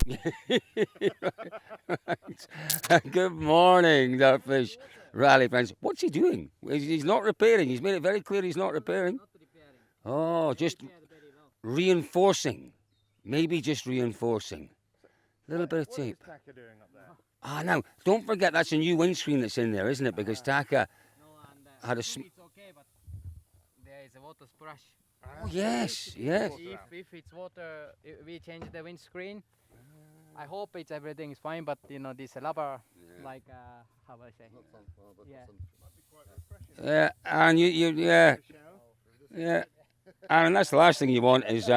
Right. Good morning, Darfish Rally fans. What's he doing? He's not repairing. He's made it very clear he's not repairing. Oh, just reinforcing. Maybe just reinforcing. A little bit of tape. What is Taka doing up there? Ah, now, don't forget that's a new windscreen that's in there, isn't it? Because Taka had a... It's okay, but there is a water splash. Oh, yes, yes. If it's water, we change the windscreen. I hope everything is fine, but this rubber, like how I say, Yeah, and yeah. And that's the last thing you want is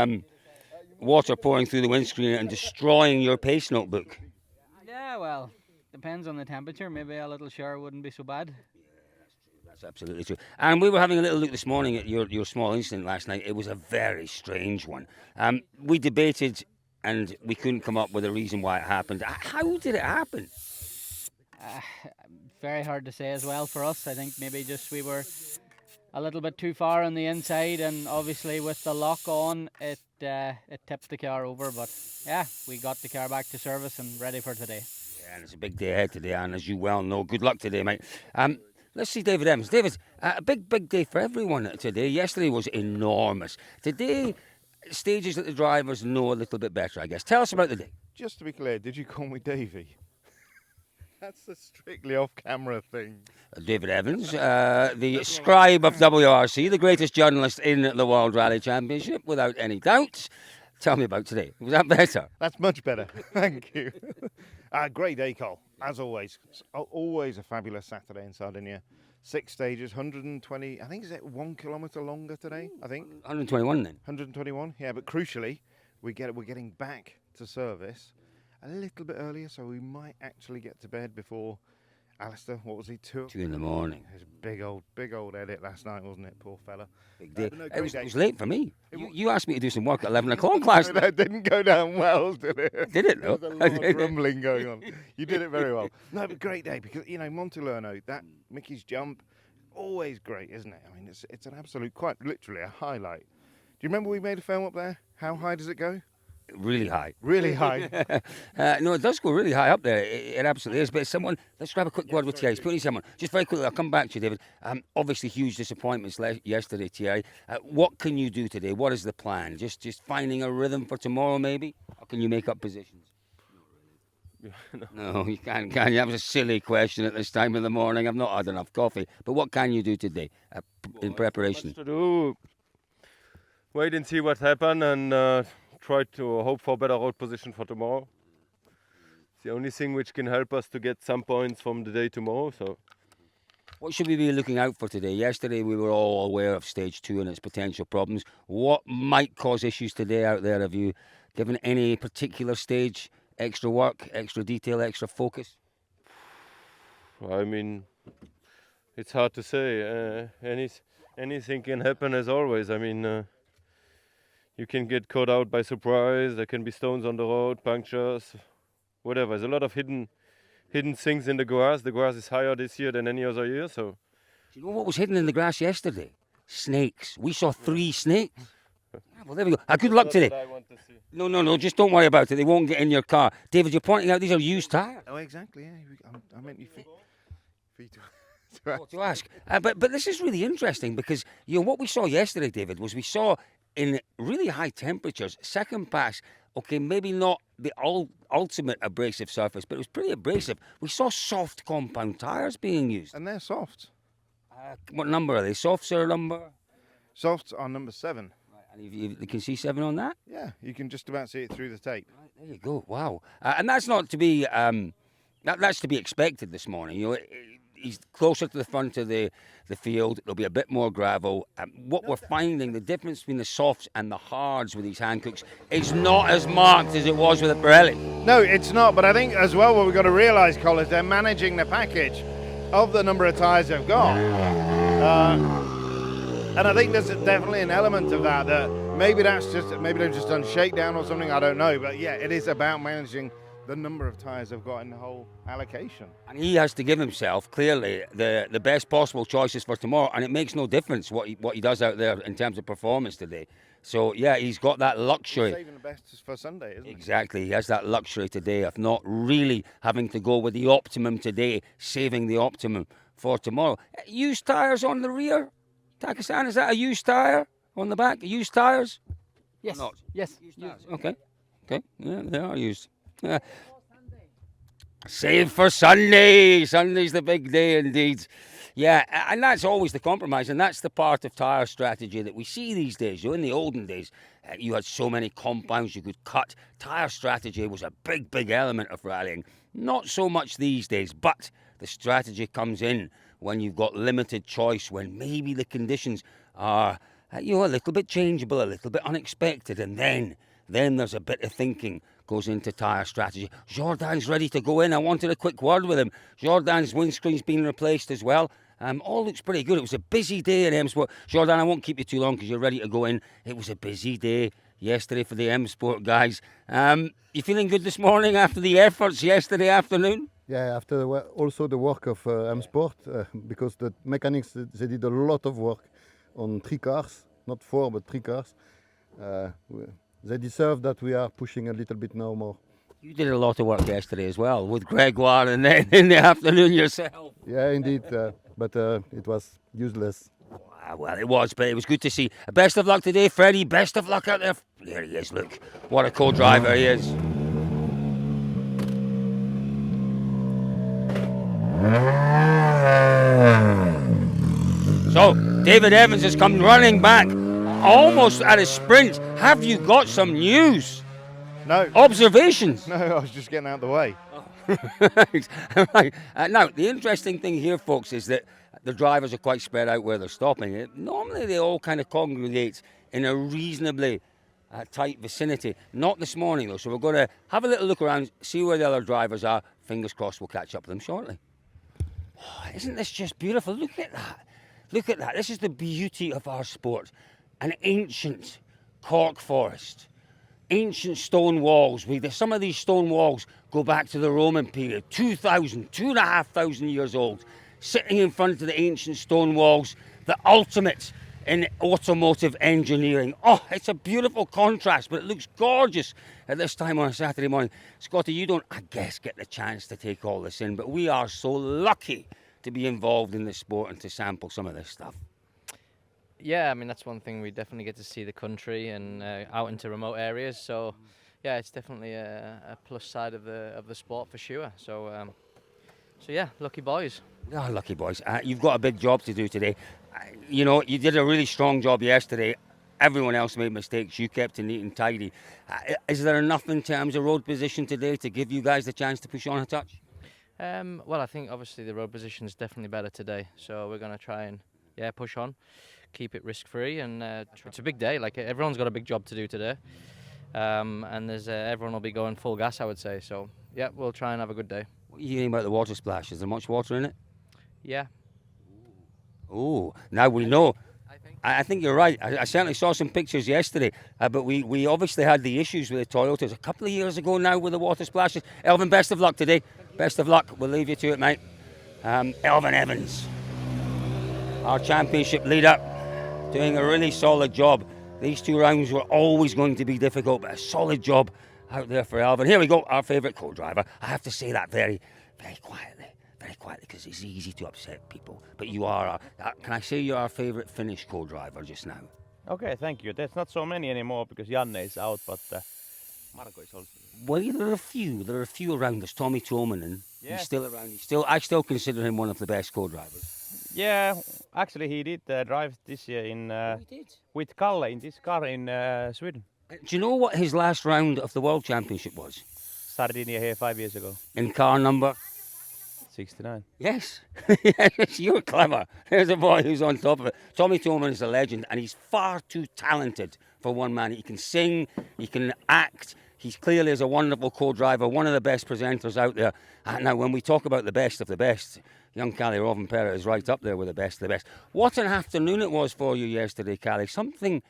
water pouring through the windscreen and destroying your pace notebook. Yeah, well, depends on the temperature. Maybe a little shower wouldn't be so bad. That's absolutely true. And we were having a little look this morning at your small incident last night. It was a very strange one. We debated and we couldn't come up with a reason why it happened. How did it happen? Very hard to say as well for us. I think maybe just we were a little bit too far on the inside, and obviously with the lock on, it tipped the car over. But yeah, we got the car back to service and ready for today. Yeah, and it's a big day ahead today, and as you well know, good luck today, mate. Let's see David Evans. David, a big day for everyone today. Yesterday was enormous. Today, stages that the drivers know a little bit better, I guess. Tell us about the day. Just to be clear, did you call me Davey? That's a strictly off-camera thing. David Evans, the scribe of WRC, the greatest journalist in the World Rally Championship, without any doubt. Tell me about today. Was that better? That's much better. Thank you. Great day, Cole, as always. Always a fabulous Saturday in Sardinia. 6 stages, 120, I think is it 1 kilometre longer today, I think? 121 then. 121, yeah, but crucially, we're getting back to service a little bit earlier, so we might actually get to bed before Alistair, what was he, 2 in the morning. It was a big old edit last night, wasn't it, poor fella? Big day. No, It was late for me. You asked me to do some work at 11 o'clock No, last night. that didn't go down well, did it? Did it, though? There was a lot of grumbling going on. You did it very well. No, but great day, because, Montelerno, that Mickey's jump, always great, isn't it? I mean, it's an absolute, quite literally a highlight. Do you remember we made a film up there? How high does it go? Really high. Really high. No, it does go really high up there. It absolutely is. But let's grab a quick word with Thierry. Put someone. Just very quickly, I'll come back to you, David. Obviously, huge disappointments yesterday, Thierry. What can you do today? What is the plan? Just finding a rhythm for tomorrow, maybe? Or can you make up positions? No, you can't, can you? That was a silly question at this time of the morning. I've not had enough coffee. But what can you do today in preparation? Much to do. Wait and see what happens, and try to hope for better road position for tomorrow. It's the only thing which can help us to get some points from the day tomorrow. So, what should we be looking out for today? Yesterday we were all aware of stage 2 and its potential problems. What might cause issues today out there? Have you given any particular stage extra work, extra detail, extra focus? I mean, it's hard to say. Anything can happen as always. I mean, you can get caught out by surprise. There can be stones on the road, punctures, whatever. There's a lot of hidden things in the grass. The grass is higher this year than any other year. So, do you know what was hidden in the grass yesterday? Snakes. We saw 3 snakes. Well, there we go. Good luck today. I want to see. No, just don't worry about it. They won't get in your car. David, you're pointing out these are used tyres. Oh, exactly, yeah. I meant you To ask. But this is really interesting because, what we saw yesterday, David, was we saw in really high temperatures, second pass, okay, maybe not the ultimate abrasive surface, but it was pretty abrasive. We saw soft compound tyres being used. And they're soft. What number are they? Softs are number? Softs are number 7. Right, and you can see 7 on that? Yeah, you can just about see it through the tape. Right, there you go. Wow. And that's not to be that's to be expected this morning. He's closer to the front of the field. There'll be a bit more gravel. What we're finding, the difference between the softs and the hards with these Hancocks is not as marked as it was with the Pirelli. No, it's not. But I think as well what we've got to realise, Colin, is they're managing the package of the number of tyres they've got. And I think there's definitely an element of that maybe they've just done shakedown or something. I don't know. But yeah, it is about managing the number of tyres they've got in the whole allocation. And he has to give himself, clearly, the best possible choices for tomorrow, and it makes no difference what he does out there in terms of performance today. So, yeah, he's got that luxury. Saving the best for Sunday, isn't it? Exactly. He has that luxury today of not really having to go with the optimum today, saving the optimum for tomorrow. Used tyres on the rear? Taka-san, is that a used tyre on the back? Used tyres? Yes. Not. Yes. Okay. Okay. Yeah, they are used. Save for Sunday. Sunday's the big day indeed. Yeah, and that's always the compromise, and that's the part of tyre strategy that we see these days. In the olden days, you had so many compounds you could cut. Tyre strategy was a big, big element of rallying. Not so much these days, but the strategy comes in when you've got limited choice, when maybe the conditions are a little bit changeable, a little bit unexpected, and then there's a bit of thinking goes into tyre strategy. Jordan's ready to go in. I wanted a quick word with him. Jordan's windscreen's been replaced as well. All looks pretty good. It was a busy day in M Sport. Jordan, I won't keep you too long because you're ready to go in. It was a busy day yesterday for the M Sport guys. You feeling good this morning after the efforts yesterday afternoon? Yeah, after also the work of M Sport, because the mechanics, they did a lot of work on 3 cars, not 4 but 3 cars. They deserve that we are pushing a little bit now more. You did a lot of work yesterday as well with Gregoire and then in the afternoon yourself. Yeah, indeed, but it was useless. Well, it was, but it was good to see. Best of luck today, Freddie. Best of luck out there. There he is, look. What a co-driver he is. So, David Evans has come running back, almost at a sprint. Have you got some news? No. Observations? No, I was just getting out of the way. Right. Now, the interesting thing here, folks, is that the drivers are quite spread out where they're stopping. Normally, they all kind of congregate in a reasonably tight vicinity. Not this morning, though. So we're going to have a little look around, see where the other drivers are. Fingers crossed we'll catch up with them shortly. Oh, isn't this just beautiful? Look at that. Look at that. This is the beauty of our sport. An ancient cork forest. Ancient stone walls. Some of these stone walls go back to the Roman period, 2,500 years old. Sitting in front of the ancient stone walls, the ultimate in automotive engineering. Oh, it's a beautiful contrast, but it looks gorgeous at this time on a Saturday morning. Scotty, you don't, I guess, get the chance to take all this in, but we are so lucky to be involved in this sport and to sample some of this stuff. Yeah, I mean, that's one thing. We definitely get to see the country and out into remote areas. So, yeah, it's definitely a plus side of the sport for sure. So yeah, lucky boys. Oh, lucky boys. You've got a big job to do today. You did a really strong job yesterday. Everyone else made mistakes. You kept it neat and tidy. Is there enough in terms of road position today to give you guys the chance to push on a touch? Well, I think obviously the road position is definitely better today. So we're going to try and, push on. Keep it risk-free, and it's a big day. Like, everyone's got a big job to do today, and there's everyone will be going full gas, I would say. So yeah, we'll try and have a good day. What are you hearing about the water splash? Is there much water in it? Yeah. Oh, now we know. I think you're right. I certainly saw some pictures yesterday, but we obviously had the issues with the Toyotas a couple of years ago now with the water splashes. Elvin, best of luck today. Best of luck. We'll leave you to it, mate. Elvin Evans, our championship leader, doing a really solid job. These 2 rounds were always going to be difficult, but a solid job out there for Elvin. Here we go, our favourite co-driver. I have to say that very, very quietly, because it's easy to upset people. But you are, can I say you're our favourite Finnish co-driver just now? Okay, thank you. There's not so many anymore because Janne is out, but Marko is also. Well, there are a few around us. Tommy Tuominen, Yeah. he's still around. I still consider him one of the best co-drivers. Yeah, actually he did drive this year in with Kalle in this car in Sweden. Do you know what his last round of the World Championship was? Sardinia here 5 years ago. In car number? 69. Yes. Yes, you're clever. There's a boy who's on top of it. Tommy Tuominen is a legend, and he's far too talented for one man. He can sing, he can act. He clearly is a wonderful co-driver, one of the best presenters out there. And now, when we talk about the best of the best, young Callie Rovanperä is right up there with the best of the best. What an afternoon it was for you yesterday, Callie. Something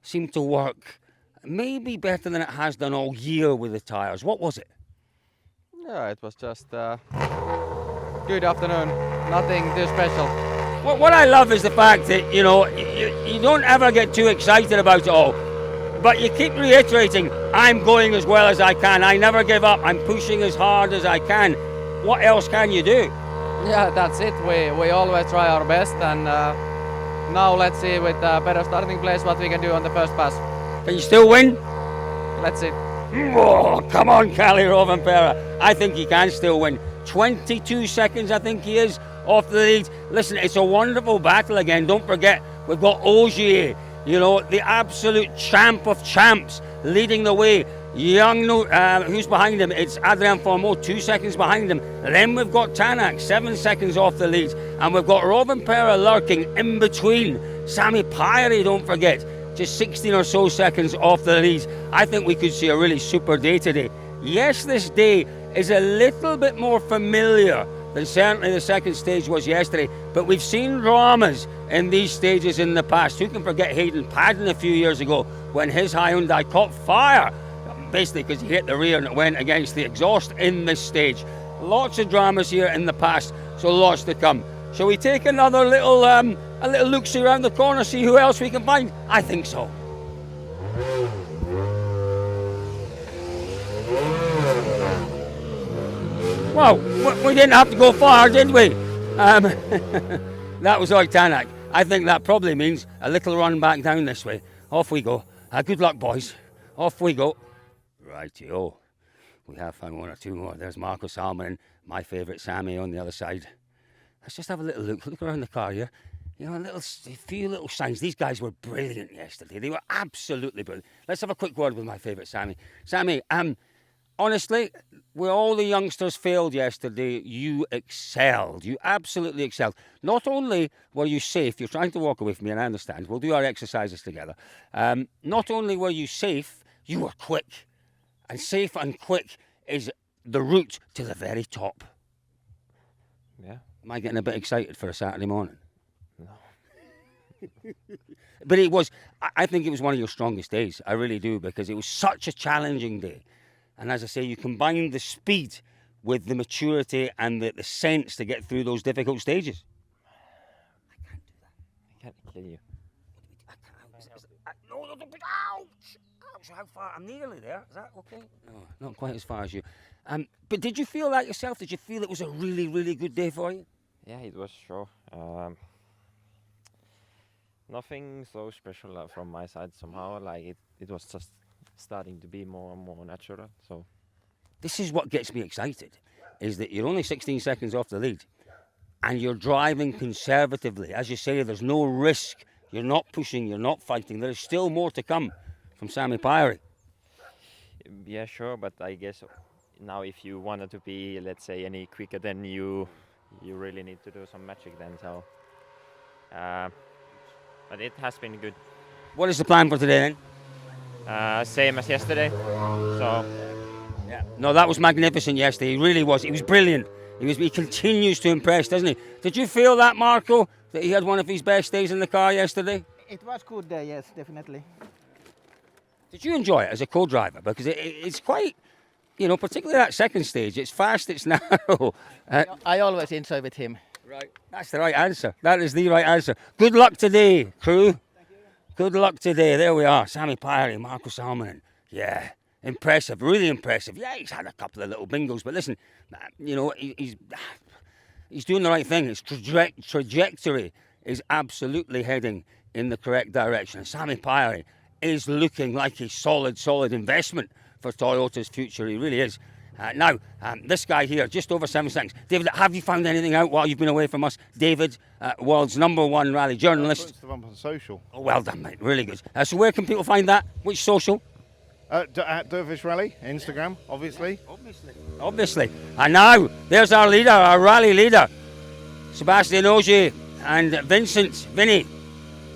seemed to work maybe better than it has done all year with the tyres. What was it? Yeah, it was just good afternoon. Nothing too special. What I love is the fact that, you don't ever get too excited about it all. But you keep reiterating, I'm going as well as I can. I never give up. I'm pushing as hard as I can. What else can you do? Yeah, that's it. We always try our best, and now let's see with a better starting place what we can do on the first pass. Can you still win? Let's see. Oh, come on, Kalle Rovanperä. I think he can still win. 22 seconds, I think he is, off the lead. Listen, it's a wonderful battle again. Don't forget, we've got Ogier, you know, the absolute champ of champs, leading the way. Who's behind him? It's Adrien Fourmaux, 2 seconds behind him. Then we've got Tänak, 7 seconds off the lead. And we've got Rovanperä lurking in between. Sami Päivärinta, don't forget, just 16 or so seconds off the lead. I think we could see a really super day today. Yes, this day is a little bit more familiar than certainly the second stage was yesterday, but we've seen dramas in these stages in the past. Who can forget Hayden Paddon a few years ago when his Hyundai caught fire, basically because he hit the rear and it went against the exhaust in this stage. Lots of dramas here in the past, so lots to come. Shall we take another little look-see around the corner, see who else we can find? I think so. Well, we didn't have to go far, did we? That was Tänak. I think that probably means a little run back down this way. Off we go. Good luck, boys. Off we go. Rightio. We have found one or two more. There's Marco Salminen, my favourite Sami on the other side. Let's just have a little look. Look around the car here. You know, a few little signs. These guys were brilliant yesterday. They were absolutely brilliant. Let's have a quick word with my favourite Sami. Sami, honestly, where all the youngsters failed yesterday, you excelled. You absolutely excelled. Not only were you safe, you're trying to walk away from me, and I understand. We'll do our exercises together. Not only were you safe, you were quick. And safe and quick is the route to the very top. Yeah. Am I getting a bit excited for a Saturday morning? No. But I think it was one of your strongest days. I really do, because it was such a challenging day. And as I say, you combine the speed with the maturity and the sense to get through those difficult stages. I can't do that. I can't kill you. No, ouch! Ouch, how far? I'm nearly there. Is that okay? No, not quite as far as you. But did you feel that yourself? Did you feel it was a really, really good day for you? Yeah, it was sure. Nothing so special from my side somehow. Like it was just starting to be more and more natural. So this is what gets me excited, is that you're only 16 seconds off the lead and you're driving conservatively. As you say, there's no risk. You're not pushing, you're not fighting. There's still more to come from Sami Päivärinta. yeah, sure, but I guess now if you wanted to be, let's say, any quicker, then you really need to do some magic then. So but it has been good. What is the plan for today then? Same as yesterday. So yeah. No, that was magnificent yesterday. He really was. He was brilliant. He continues to impress, doesn't he? Did you feel that, Marco, that he had one of his best days in the car yesterday? It was good day, yes, definitely. Did you enjoy it as a co-driver? Because it's quite, particularly that second stage. It's fast, it's narrow. I always enjoy with him. Right. That's the right answer. That is the right answer. Good luck today, crew. Thank you. Good luck today. There we are. Sami Päivärinta, Marco Salminen. Yeah. Impressive. Really impressive. Yeah, he's had a couple of little bingos, but listen, he's doing the right thing. His trajectory is absolutely heading in the correct direction. Sami Päivärinta is looking like a solid investment for Toyota's future. He really is. Now, this guy here, just over 7 seconds. David, have you found anything out while you've been away from us? David, world's #1 rally journalist. Put them up on social. Oh, well done, mate. Really good. So where can people find that? Which social? At Dervish Rally, Instagram, obviously. Obviously. And now, there's our leader, our rally leader, Sébastien Ogier and Vinny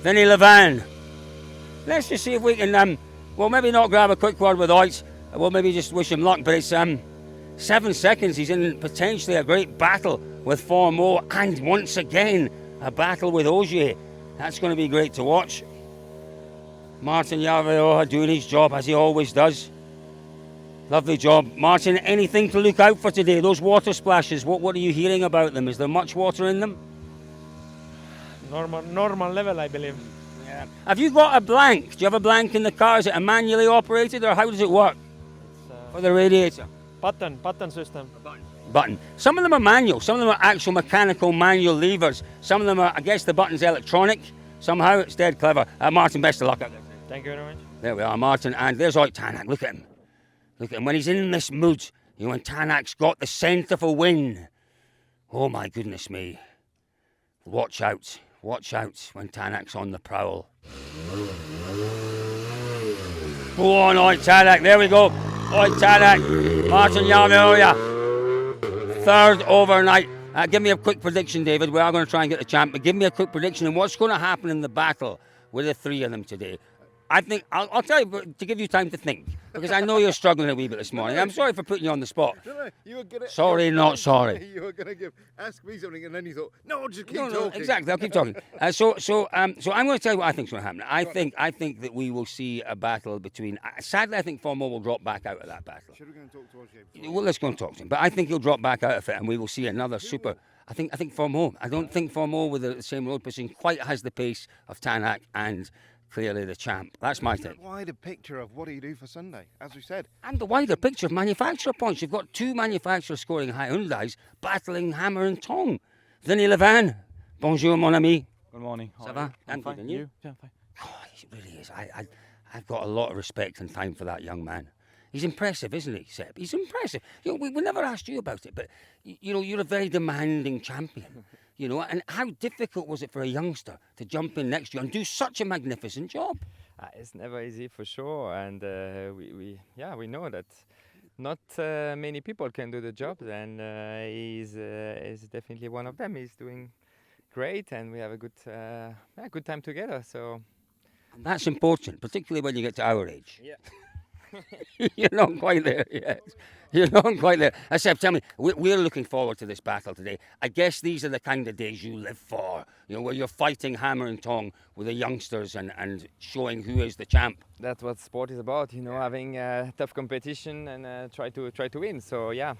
Levan. Let's just see if we can, maybe not grab a quick word with Oitz. We'll maybe just wish him luck, but it's 7 seconds. He's in potentially a great battle with Fourmaux and once again a battle with Ogier. That's going to be great to watch. Martin Järveoja doing his job as he always does. Lovely job. Martin, anything to look out for today? Those water splashes, what are you hearing about them? Is there much water in them? Normal level, I believe. Yeah. Have you got a blank? Do you have a blank in the car? Is it a manually operated, or how does it work? For the radiator? Button system. Button. Some of them are manual. Some of them are actual mechanical manual levers. Some of them are, I guess the button's electronic. Somehow it's dead clever. Martin, best of luck out there. Thank you very much. There we are, Martin. And there's Tänak. Look at him. Look at him. When he's in this mood, you know, when Tänak's got the centre for win. Oh my goodness me. Watch out when Tänak's on the prowl. Go on, Tänak, there we go. Tänak, Martin Järveoja. Third overnight. Give me a quick prediction, David. We are going to try and get the champ, but give me a quick prediction on what's going to happen in the battle with the three of them today. I think, I'll tell you to give you time to think, because I know you're struggling a wee bit this morning. I'm sorry for putting you on the spot. No, you were gonna, Sorry, not sorry. You were going to ask me something, and then you thought, no, just keep No, talking. exactly. I'll keep talking. So I'm going to tell you what I think's going to happen. I think that we will see a battle between. Sadly, I think Fourmaux will drop back out of that battle. Should we go and talk to Ogier? Well, let's go and talk to him. But I think he'll drop back out of it, and we will see another super. I think Fourmaux. I don't think Fourmaux with the same road position quite has the pace of Tänak and clearly the champ. That's my take. Wider picture of what do you do for Sunday, as we said. And the wider picture of manufacturer points. You've got two manufacturers scoring high Hyundais battling hammer and tong. Vinny Levan, bonjour mon ami. Good morning. Ça va? I'm good, and you? Yeah, fine. God, he really is. I've got a lot of respect and time for that young man. He's impressive, isn't he, Seb? He's impressive. You know, we never asked you about it, but you know, you're a very demanding champion. You know, and how difficult was it for a youngster to jump in next to you and do such a magnificent job? It's never easy for sure, and we know that not many people can do the job, and he's definitely one of them. He's doing great, and we have a good time together. So and that's important, particularly when you get to our age. Yeah. You're not quite there yet. You're not quite there. Seb, tell me, we're looking forward to this battle today. I guess these are the kind of days you live for, you know, where you're fighting hammer and tong with the youngsters and showing who is the champ. That's what sport is about, you know, having tough competition and try to win. So yeah,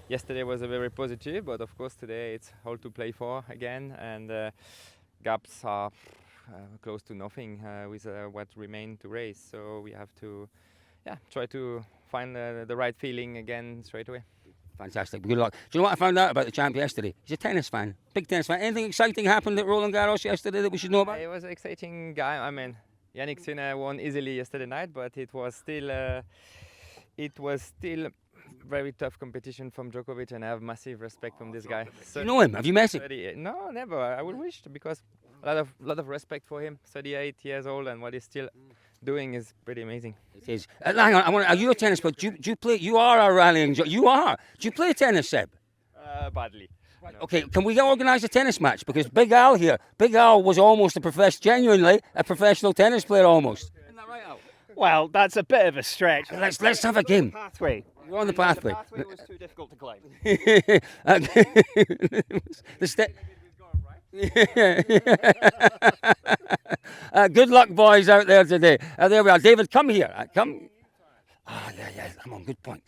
yesterday was a very positive, but of course today it's all to play for again, and gaps are close to nothing with what remains to race. So we have to, try to find the right feeling again straight away. Fantastic. Good luck. Do you know what I found out about the champ yesterday? He's a tennis fan, big tennis fan. Anything exciting happened at Roland Garros yesterday that we should know about? It was an exciting game. I mean, Yannick Sinner won easily yesterday night, but it was still very tough competition from Djokovic, and I have massive respect from this guy. Do you know him? Have you met him? No, never. I would wish to, because a lot of respect for him. 38 years old, and what he's still doing is pretty amazing. It is. Hang on. Are you a tennis player? Do you play? You are a rallying. You are. Do you play tennis, Seb? Badly. Right. Okay. Can we organise a tennis match? Because Big Al here. Big Al was almost genuinely a professional tennis player almost. Isn't that right, Al? Well, that's a bit of a stretch. Let's have a game. Pathway. You're on the pathway. The pathway was too difficult to climb. Good luck, boys, out there today. There we are. David, come here. Come. Yeah. Come on. Good point.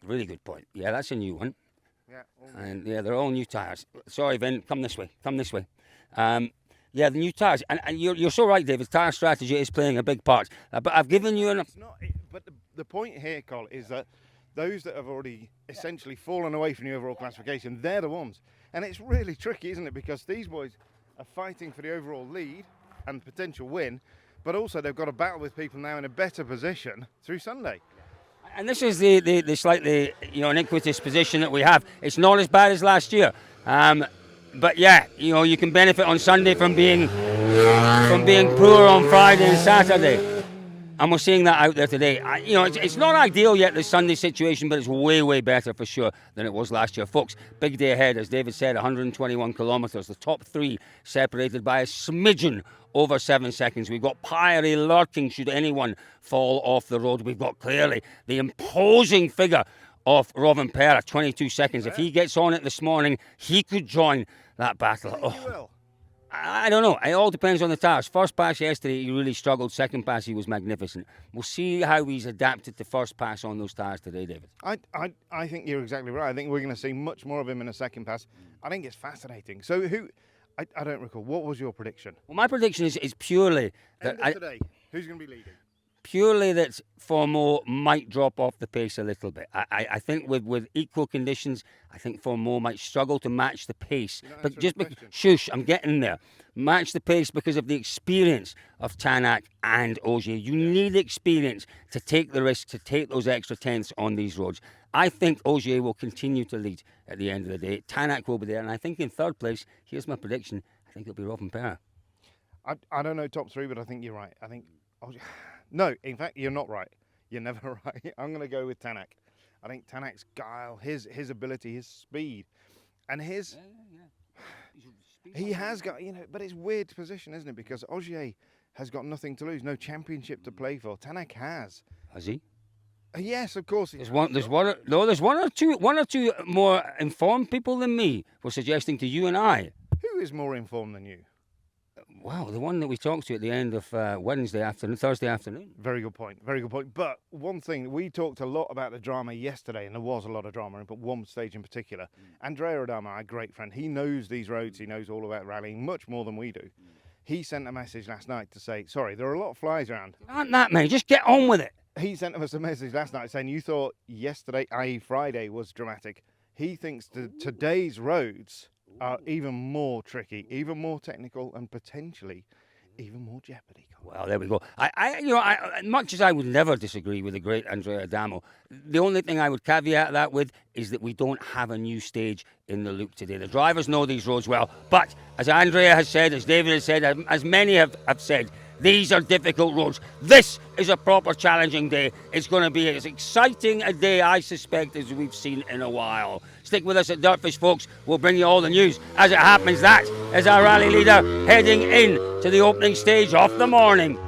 Really good point. Yeah, that's a new one. Yeah. And yeah, they're all new tyres. Sorry, Vin. Come this way. Yeah, the new tyres. And you're so right, David. Tyre strategy is playing a big part. But I've given you enough. But the point here, Col, is that those that have already essentially fallen away from the overall classification, they're the ones. And it's really tricky, isn't it? Because these boys are fighting for the overall lead and potential win, but also they've got to battle with people now in a better position through Sunday. And this is the slightly iniquitous position that we have. It's not as bad as last year. But yeah, you can benefit on Sunday from being poor on Friday and Saturday. And we're seeing that out there today. It's not ideal yet, the Sunday situation, but it's way, way better for sure than it was last year. Folks, big day ahead, as David said, 121 kilometres. The top three separated by a smidgen over 7 seconds. We've got Pyrie lurking should anyone fall off the road. We've got clearly the imposing figure of Robin Perra, 22 seconds. If he gets on it this morning, he could join that battle. I don't know. It all depends on the tyres. First pass yesterday, he really struggled. Second pass, he was magnificent. We'll see how he's adapted to first pass on those tyres today, David. I think you're exactly right. I think we're going to see much more of him in a second pass. I think it's fascinating. So I don't recall. What was your prediction? Well, my prediction is purely that End of today. Who's going to be leading? purely that Fourmaux might drop off the pace a little bit. I think with equal conditions, I think Fourmaux might struggle to match the pace. But just shush, I'm getting there. Match the pace because of the experience of Tänak and Ogier. You need experience to take the risk, to take those extra tenths on these roads. I think Ogier will continue to lead at the end of the day. Tänak will be there, and I think in third place, here's my prediction, I think it'll be Robin Perrin. I don't know top three, but I think you're right. I think no, in fact, you're not right. You're never right. I'm going to go with Tänak. I think Tänak's guile, his ability, his speed, and his he has got, but it's weird position, isn't it? Because Ogier has got nothing to lose, no championship to play for. Tänak has. Has he? Yes, of course. There's one or two more informed people than me were suggesting to you and I. Who is more informed than you? Wow, the one that we talked to at the end of Thursday afternoon. Very good point. Very good point. But one thing, we talked a lot about the drama yesterday, and there was a lot of drama, but one stage in particular. Andrea Adama, our great friend, he knows these roads, he knows all about rallying much more than we do. He sent a message last night to say, sorry, there are a lot of flies around. Aren't that many? Just get on with it. He sent us a message last night saying you thought yesterday, i.e. Friday, was dramatic. He thinks that today's roads are even more tricky, even more technical, and potentially even more jeopardy. Well, there we go. I much as I would never disagree with the great Andrea Adamo, the only thing I would caveat that with is that we don't have a new stage in the loop today. The drivers know these roads well, but as Andrea has said, as David has said, as many have said, these are difficult roads. This is a proper challenging day. It's going to be as exciting a day, I suspect, as we've seen in a while. Stick with us at Dirtfish, folks. We'll bring you all the news as it happens. That is our rally leader heading in to the opening stage of the morning.